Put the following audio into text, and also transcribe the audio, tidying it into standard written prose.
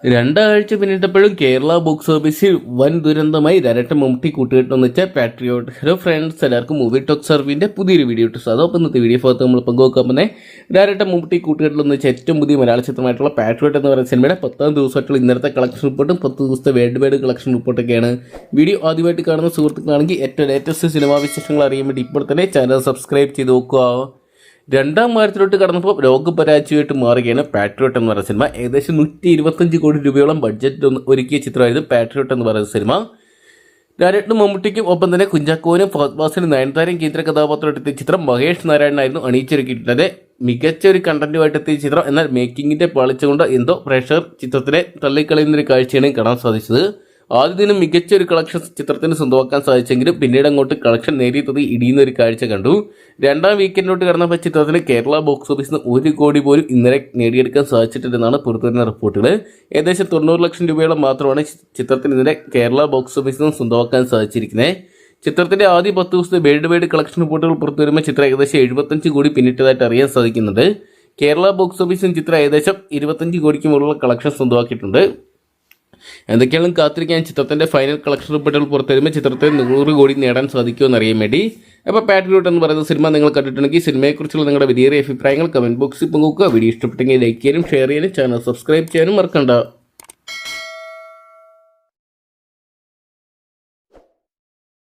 രണ്ടാഴ്ച പിന്നിട്ടപ്പോഴും കേരള ബോക്സ് ഓഫീസിൽ വൻ ദുരന്തമായി ഡയറക്ടർ മമ്മൂട്ടി കൂട്ടുകെട്ടെന്ന് വെച്ചാൽ പാട്രിയോട്ട്. ഹലോ ഫ്രണ്ട്സ്, എല്ലാവർക്കും മൂവി ടോക്ക് സർവിന്റെ പുതിയൊരു വീഡിയോ ഇട്ടു. അതോടൊപ്പം ഇന്നത്തെ വീഡിയോ ഭാഗത്ത് നമ്മൾ പങ്കുവെക്കാൻ തന്നെ ഡയറക്ടർ മമ്മൂട്ടി കൂട്ടുകെട്ടിലെന്ന് വെച്ചാൽ ഏറ്റവും പുതിയ മലയാള ചിത്രമായിട്ടുള്ള പാട്രിയോട്ട് എന്ന് പറയുന്ന സിനിമയുടെ 10ാം ദിവസമായിട്ടുള്ള ഇന്നത്തെ കളക്ഷൻ റിപ്പോർട്ടും 10 ദിവസത്തെ വേൾഡ് വൈഡ് കളക്ഷൻ റിപ്പോർട്ടൊക്കെയാണ്. വീഡിയോ ആദ്യമായിട്ട് കാണുന്ന സുഹൃത്തുക്കളാണെങ്കിൽ ഏറ്റവും ലേറ്റസ്റ്റ് സിനിമാ വിശേഷങ്ങൾ അറിയാൻ വേണ്ടി ഇപ്പോൾ തന്നെ ചാനൽ സബ്സ്ക്രൈബ് ചെയ്ത് നോക്കുക. രണ്ടാം വാരത്തിലോട്ട് കടന്നപ്പോൾ രോഗപരാജയമായിട്ട് മാറുകയാണ് പാട്രിയോട്ട് എന്ന് പറയുന്ന സിനിമ. ഏകദേശം 125 കോടി രൂപയോളം ബഡ്ജറ്റ് ഒരുക്കിയ ചിത്രമായിരുന്നു പാട്രിയോട്ട് എന്ന് പറയുന്ന സിനിമ. ഡയറക്ടർ മമ്മൂട്ടിക്കും ഒപ്പം തന്നെ കുഞ്ചാക്കോനും ഫഹദ്വാസിനും നയൻതാരയും കേന്ദ്ര കഥാപാത്രമായിട്ട് എത്തിയ ചിത്രം മഹേഷ് നാരായണനായിരുന്നു അണിയിച്ചൊരുക്കിയിട്ടുള്ളത്. മികച്ച ഒരു കണ്ടന്റുമായിട്ട് എത്തിയ ചിത്രം. എന്നാൽ മേക്കിങ്ങിന്റെ പാളിച്ച കൊണ്ട് എന്തോ പ്രേക്ഷകർ ചിത്രത്തിനെ തള്ളിക്കളയുന്നൊരു കാഴ്ചയാണ് കാണാൻ സാധിച്ചത്. ആദ്യ ദിനം മികച്ച ഒരു കളക്ഷൻ ചിത്രത്തിന് സ്വന്തമാക്കാൻ സാധിച്ചെങ്കിലും പിന്നീട് അങ്ങോട്ട് കളക്ഷൻ നേരിയത് ഇടിയുന്ന ഒരു കാഴ്ച കണ്ടു. രണ്ടാം വീക്കെൻഡിലോട്ട് കടന്നപ്പോൾ ചിത്രത്തിന് കേരള ബോക്സ് ഓഫീസിൽ നിന്ന് 1 കോടി പോലും ഇന്നലെ നേടിയെടുക്കാൻ സാധിച്ചിട്ടില്ലെന്നാണ് പുറത്തുവരുന്ന റിപ്പോർട്ടുകൾ. ഏകദേശം 90 ലക്ഷം രൂപയോളം മാത്രമാണ് ചിത്രത്തിന് ഇന്നലെ കേരള ബോക്സ് ഓഫീസിൽ നിന്ന് സ്വന്തമാക്കാൻ സാധിച്ചിരിക്കുന്നത്. ചിത്രത്തിന്റെ ആദ്യ 10 ദിവസത്തെ വേൾഡ് വൈഡ് കളക്ഷൻ റിപ്പോർട്ടുകൾ പുറത്തുവരുമ്പോൾ ചിത്രം ഏകദേശം 75 കോടി പിന്നിട്ടതായിട്ട് അറിയാൻ സാധിക്കുന്നുണ്ട്. കേരള ബോക്സ് ഓഫീസിൽ ചിത്രം ഏകദേശം 25 കോടിക്ക് മുകളിലുള്ള കളക്ഷൻ സ്വന്തമാക്കിയിട്ടുണ്ട്. എന്തൊക്കെയാണ് കാത്തിരിക്കാൻ ചിത്രത്തിന്റെ ഫൈനൽ കളക്ഷൻ റിപ്പോർട്ടുകൾ പുറത്തുവരുമ്പോൾ ചിത്രത്തിൽ 100 കോടി നേടാൻ സാധിക്കുമെന്ന് അറിയാൻ വേണ്ടി. അപ്പോൾ പാട്രിയോട്ട് എന്ന് പറയുന്ന സിനിമ നിങ്ങൾ കണ്ടിട്ടുണ്ടെങ്കിൽ സിനിമയെക്കുറിച്ചുള്ള നിങ്ങളുടെ വലിയ അഭിപ്രായങ്ങൾ കമന്റ് ബോക്സിൽ പങ്കുവെക്കുക. വീഡിയോ ഇഷ്ടപ്പെട്ടെങ്കിൽ ലൈക്ക് ചെയ്യാനും ഷെയർ ചെയ്യാനും ചാനൽ സബ്സ്ക്രൈബ് ചെയ്യാനും മറക്കണ്ട.